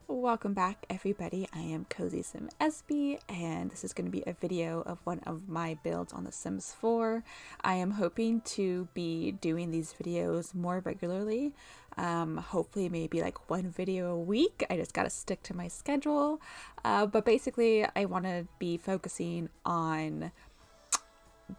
Welcome back, everybody. I am Cozy SimEspy, and this is going to be a video of one of my builds on The Sims 4. I am hoping to be doing these videos more regularly. Hopefully maybe like one video a week. I just got to stick to my schedule. But basically, I want to be focusing on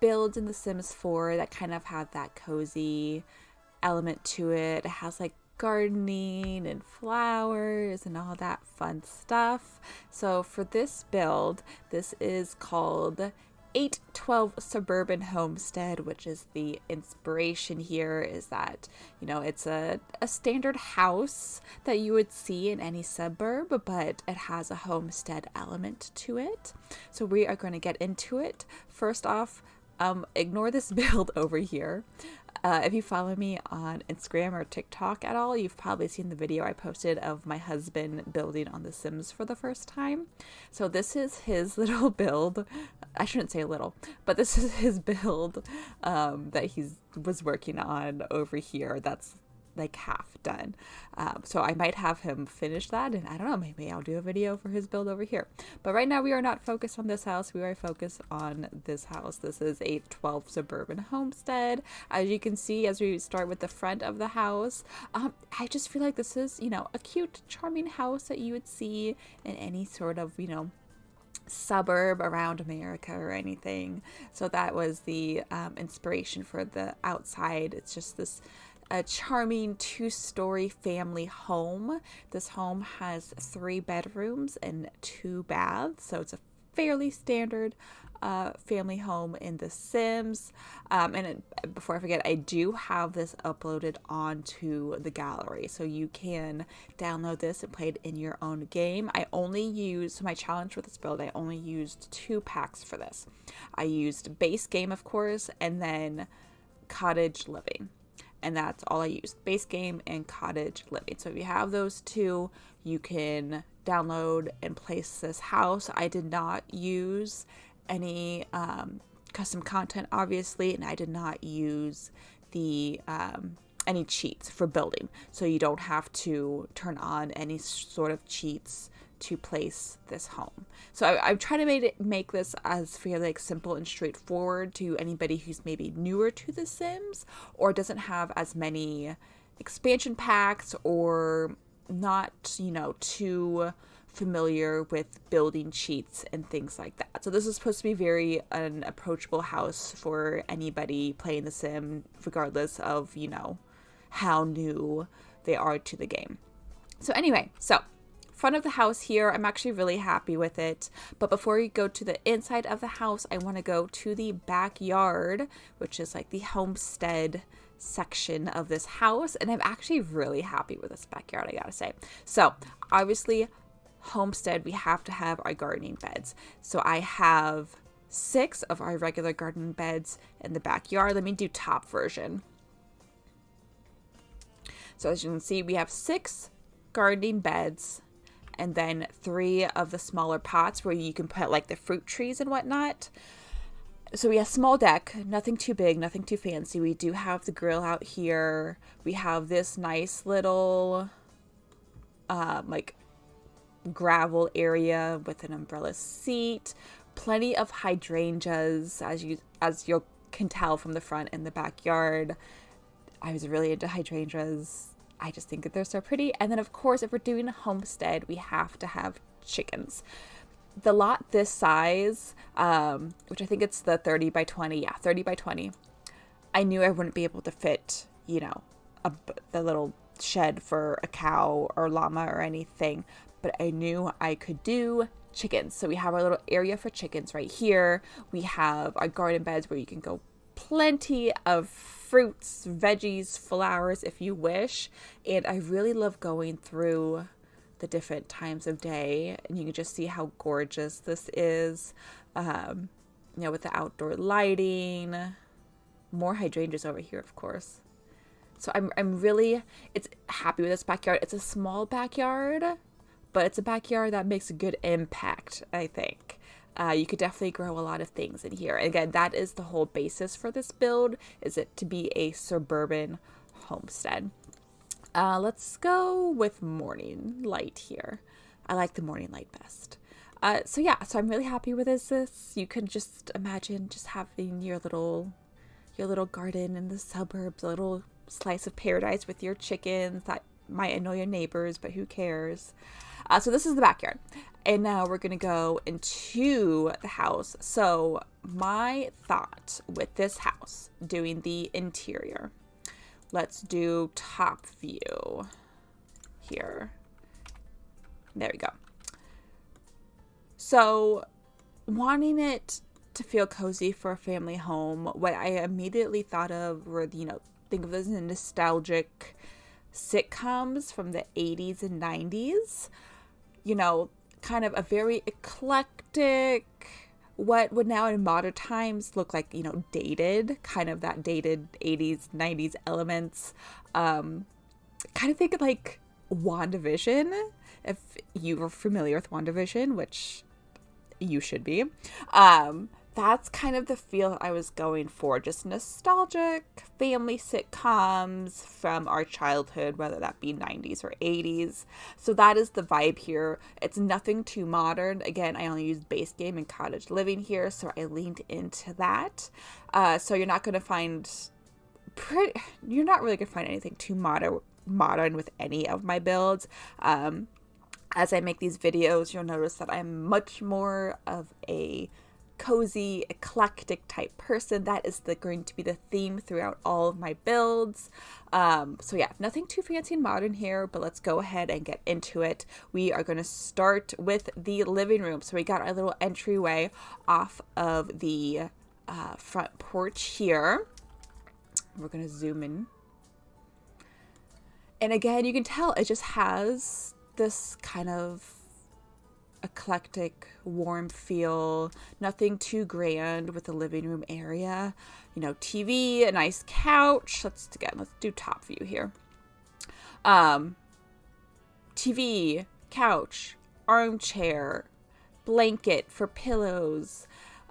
builds in The Sims 4 that kind of have that cozy element to it. It has like gardening and flowers and all that fun stuff. So for this build, this is called 812 Suburban Homestead, which is the inspiration here is that, it's a standard house that you would see in any suburb, but it has a homestead element to it. So we are going to get into it. First off, ignore this build over here. If you follow me on Instagram or TikTok at all, you've probably seen the video I posted of my husband building on The Sims for the first time. So this is his little build. I shouldn't say little, but this is his build that he was working on over here. That's like half done. So I might have him finish that, and I don't know, maybe I'll do a video for his build over here. But right now we are not focused on this house. We are focused on this house. This is 812 Suburban Homestead. As you can see, as we start with the front of the house, I just feel like this is, a cute, charming house that you would see in any sort of, suburb around America or anything. So that was the inspiration for the outside. It's just this a charming two-story family home. This home has 3 bedrooms and 2 baths, so it's a fairly standard family home in The Sims. Before I forget, I do have this uploaded onto the gallery, so you can download this and play it in your own game. So my challenge with this build, I only used 2 packs for this. I used base game, of course, and then cottage living. And that's all I used, base game and cottage living. So if you have those 2, you can download and place this house. I did not use any custom content, obviously, and I did not use the any cheats for building. So you don't have to turn on any sort of cheats to place this home. So I'm trying to make this as fairly simple and straightforward to anybody who's maybe newer to The Sims or doesn't have as many expansion packs or not, too familiar with building cheats and things like that. So this is supposed to be very an approachable house for anybody playing The Sim, regardless of, how new they are to the game. So anyway, front of the house here, I'm actually really happy with it. But before we go to the inside of the house, I want to go to the backyard, which is like the homestead section of this house. And I'm actually really happy with this backyard, I gotta say. So obviously, homestead, we have to have our gardening beds. So I have 6 of our regular gardening beds in the backyard. Let me do top version. So as you can see, we have 6 gardening beds and then 3 of the smaller pots where you can put like the fruit trees and whatnot. So we have small deck, nothing too big, nothing too fancy. We do have the grill out here. We have this nice little like gravel area with an umbrella seat, plenty of hydrangeas as you can tell from the front and the backyard. I was really into hydrangeas. I just think that they're so pretty. And then, of course, if we're doing a homestead, we have to have chickens. The lot this size, which I think it's the 30 by 20. Yeah, 30 by 20. I knew I wouldn't be able to fit, the little shed for a cow or llama or anything. But I knew I could do chickens. So we have our little area for chickens right here. We have our garden beds where you can go plenty of fruits, veggies, flowers if you wish. And I really love going through the different times of day, and you can just see how gorgeous this is, with the outdoor lighting. More hydrangeas over here, of course. So I'm really happy with this backyard. It's a small backyard, but it's a backyard that makes a good impact, I think. You could definitely grow a lot of things in here. Again, that is the whole basis for this build, is it to be a suburban homestead. Let's go with morning light here. I like the morning light best. So yeah, so I'm really happy with this. You can just imagine just having your little garden in the suburbs, a little slice of paradise with your chickens that might annoy your neighbors, but who cares? So this is the backyard. And now we're going to go into the house. So my thought with this house, doing the interior, let's do top view here. There we go. So wanting it to feel cozy for a family home, what I immediately thought of were, think of those nostalgic sitcoms from the 80s and 90s. Kind of a very eclectic, what would now in modern times look like, dated, kind of that dated 80s, 90s elements. Kind of think of like WandaVision, if you are familiar with WandaVision, which you should be. That's kind of the feel I was going for, just nostalgic family sitcoms from our childhood, whether that be 90s or 80s. So that is the vibe here. It's nothing too modern. Again, I only used base game and cottage living here, so I leaned into that. So you're not going to find you're not really going to find anything too modern with any of my builds. As I make these videos, you'll notice that I'm much more of a cozy, eclectic type person. That is going to be the theme throughout all of my builds. So yeah, nothing too fancy and modern here, but let's go ahead and get into it. We are going to start with the living room. So we got our little entryway off of the front porch here. We're going to zoom in. And again, you can tell it just has this kind of eclectic, warm feel, nothing too grand with the living room area. TV, a nice couch. Let's do top view here. TV, couch, armchair, blanket for pillows,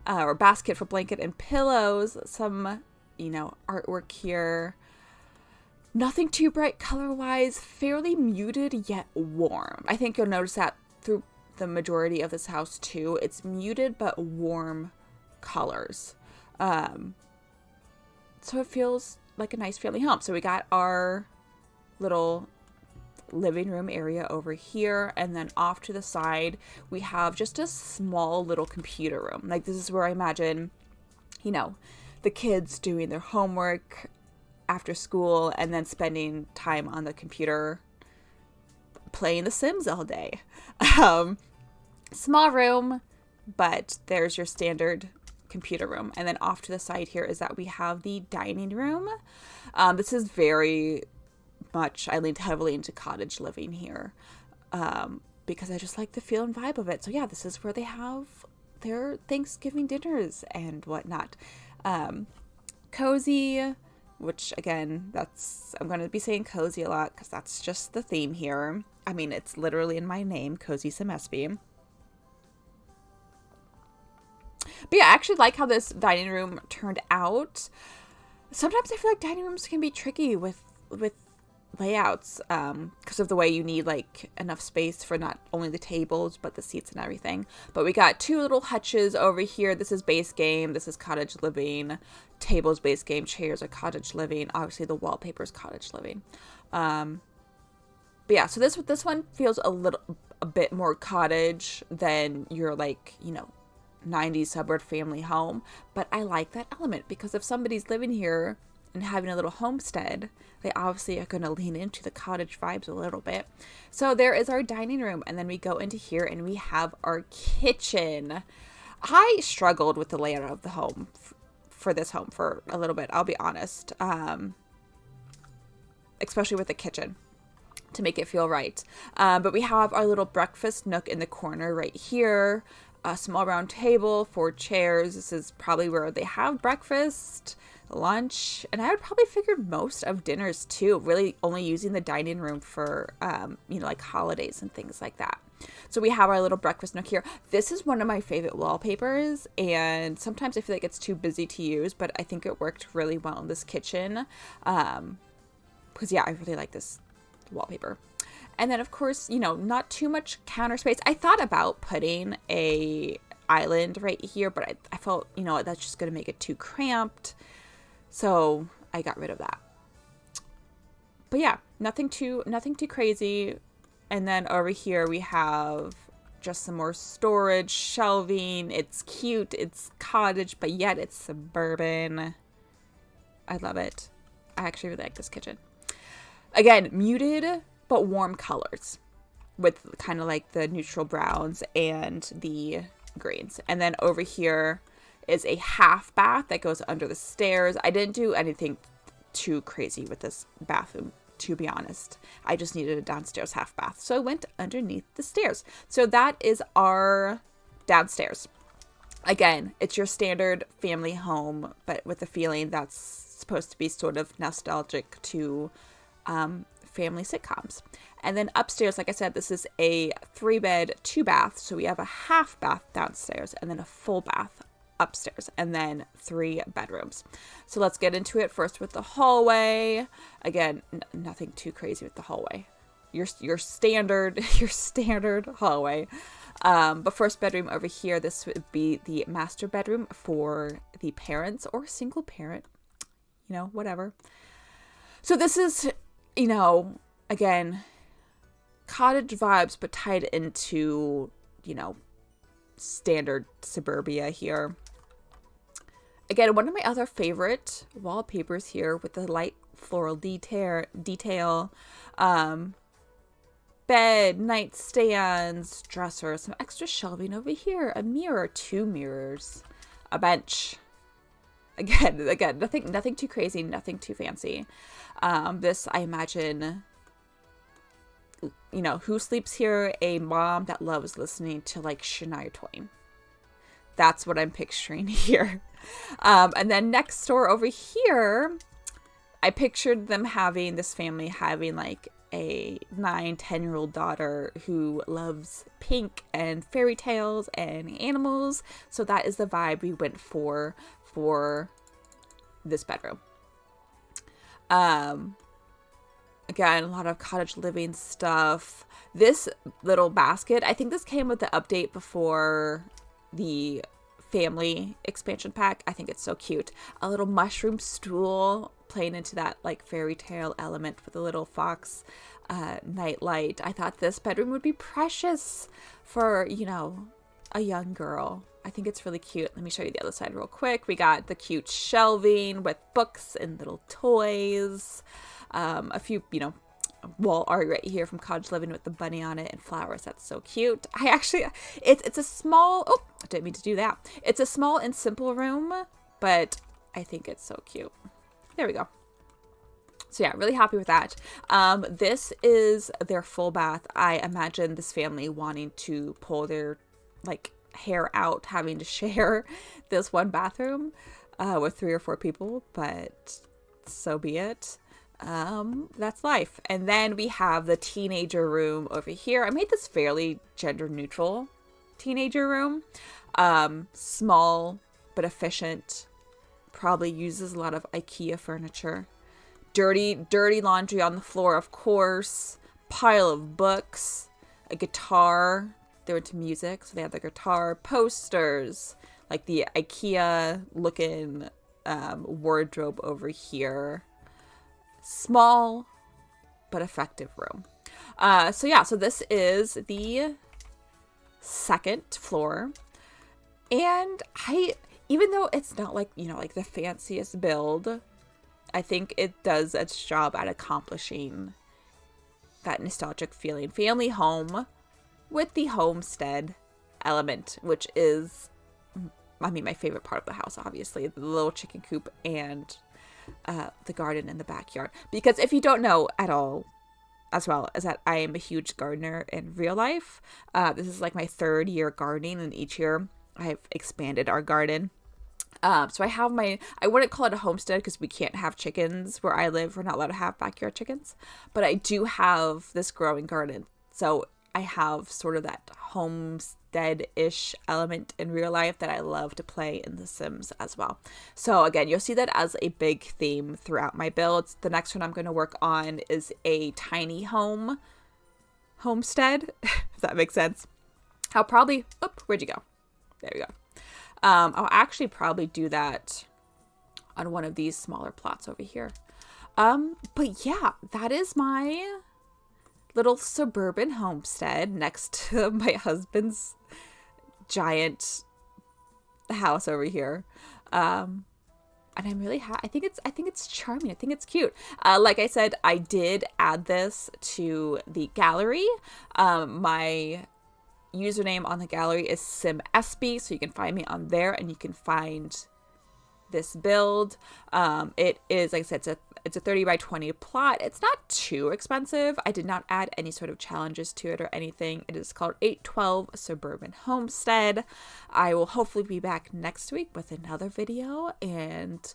or basket for blanket and pillows. Some, artwork here. Nothing too bright color-wise, fairly muted yet warm. I think you'll notice that through the majority of this house too. It's muted but warm colors. So it feels like a nice family home. So we got our little living room area over here, and then off to the side we have just a small little computer room. Like, this is where I imagine, the kids doing their homework after school and then spending time on the computer playing The Sims all day. Small room, but there's your standard computer room. And then off to the side here is that we have the dining room. This is very much, I leaned heavily into cottage living here, because I just like the feel and vibe of it. So yeah, this is where they have their Thanksgiving dinners and whatnot. Cozy, which again, I'm going to be saying cozy a lot because that's just the theme here. I mean, it's literally in my name, Cozy SimEspy. But yeah, I actually like how this dining room turned out. Sometimes I feel like dining rooms can be tricky with layouts, because of the way you need like enough space for not only the tables but the seats and everything. But we got two little hutches over here. This is base game, this is cottage living. Tables, base game, chairs are cottage living. Obviously the wallpaper is cottage living. But yeah, so this one feels a bit more cottage than your 90s suburb family home. But I like that element because if somebody's living here and having a little homestead, they obviously are going to lean into the cottage vibes a little bit. So there is our dining room, and then we go into here and we have our kitchen. I struggled with the layout of the home for this home for a little bit, I'll be honest, especially with the kitchen, to make it feel right. But we have our little breakfast nook in the corner right here, a small round table, 4 chairs. This is probably where they have breakfast, lunch, and I would probably figure most of dinners too, really only using the dining room for like holidays and things like that. So we have our little breakfast nook here. This is one of my favorite wallpapers, and sometimes I feel like it's too busy to use, but I think it worked really well in this kitchen, because yeah, I really like this wallpaper. And then, of course, you know, not too much counter space. I thought about putting a island right here, but I felt, you know, that's just going to make it too cramped. So I got rid of that. But yeah, nothing too crazy. And then over here we have just some more storage, shelving. It's cute. It's cottage, but yet it's suburban. I love it. I actually really like this kitchen. Again, muted but warm colors with kind of like the neutral browns and the greens. And then over here is a half bath that goes under the stairs. I didn't do anything too crazy with this bathroom, to be honest. I just needed a downstairs half bath, so I went underneath the stairs. So that is our downstairs. Again, it's your standard family home, but with a feeling that's supposed to be sort of nostalgic to family sitcoms. And then upstairs, like I said, this is a 3-bed, 2-bath. So we have a half bath downstairs and then a full bath upstairs, and then 3 bedrooms. So let's get into it first with the hallway. Again, nothing too crazy with the hallway. Your standard hallway. But first bedroom over here, this would be the master bedroom for the parents or single parent, you know, whatever. So this is, you know, again, cottage vibes, but tied into, you know, standard suburbia here. Again, one of my other favorite wallpapers here with the light floral detail. Bed, nightstands, dresser, some extra shelving over here, a mirror, 2 mirrors, a bench. Again, nothing too crazy, nothing too fancy. This, I imagine, you know, who sleeps here? A mom that loves listening to like Shania Twain. That's what I'm picturing here. And then next door over here, I pictured them having, this family having like a 9-10-year-old daughter who loves pink and fairy tales and animals. So that is the vibe we went for this bedroom. Again, a lot of cottage living stuff. This little basket, I think this came with the update before the family expansion pack. I think it's so cute. A little mushroom stool playing into that like fairy tale element with a little fox nightlight. I thought this bedroom would be precious for, you know, a young girl. I think it's really cute. Let me show you the other side real quick. We got the cute shelving with books and little toys. A few, you know, wall art right here from Cottage Living with the bunny on it and flowers. That's so cute. I actually, it's a small, oh, I didn't mean to do that. It's a small and simple room, but I think it's so cute. There we go. So yeah, really happy with that. This is their full bath. I imagine this family wanting to pull their like hair out, having to share this one bathroom with 3 or 4 people, but so be it. That's life. And then we have the teenager room over here. I made this fairly gender neutral teenager room. Small but efficient. Probably uses a lot of IKEA furniture. Dirty laundry on the floor, of course. Pile of books. A guitar. They're into music, so they have the guitar. Posters. Like the IKEA looking wardrobe over here. Small but effective room. So this is the 2nd floor. And even though it's not like, you know, like the fanciest build, I think it does its job at accomplishing that nostalgic feeling. Family home with the homestead element, which is, I mean, my favorite part of the house, obviously. The little chicken coop and the garden in the backyard. Because if you don't know at all, as well as that I am a huge gardener in real life. This is like my 3rd year gardening, and each year I've expanded our garden. So I have I wouldn't call it a homestead because we can't have chickens where I live. We're not allowed to have backyard chickens. But I do have this growing garden. So I have sort of that homestead-ish element in real life that I love to play in The Sims as well. So again, you'll see that as a big theme throughout my builds. The next one I'm going to work on is a tiny homestead, if that makes sense. I'll probably, where'd you go? There we go. I'll actually probably do that on one of these smaller plots over here. But yeah, that is my little suburban homestead next to my husband's giant house over here. And I'm really happy. I think it's charming. I think it's cute. Like I said, I did add this to the gallery. My username on the gallery is SimEspy, so you can find me on there, and you can find this build. It is, like I said, it's a 30 by 20 plot. It's not too expensive. I did not add any sort of challenges to it or anything. It is called 812 Suburban Homestead. I will hopefully be back next week with another video, and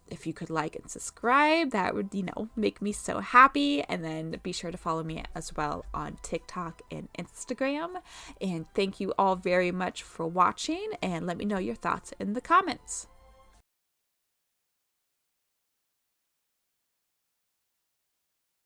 if you could like and subscribe, that would, make me so happy. And then be sure to follow me as well on TikTok and Instagram. And thank you all very much for watching, and let me know your thoughts in the comments.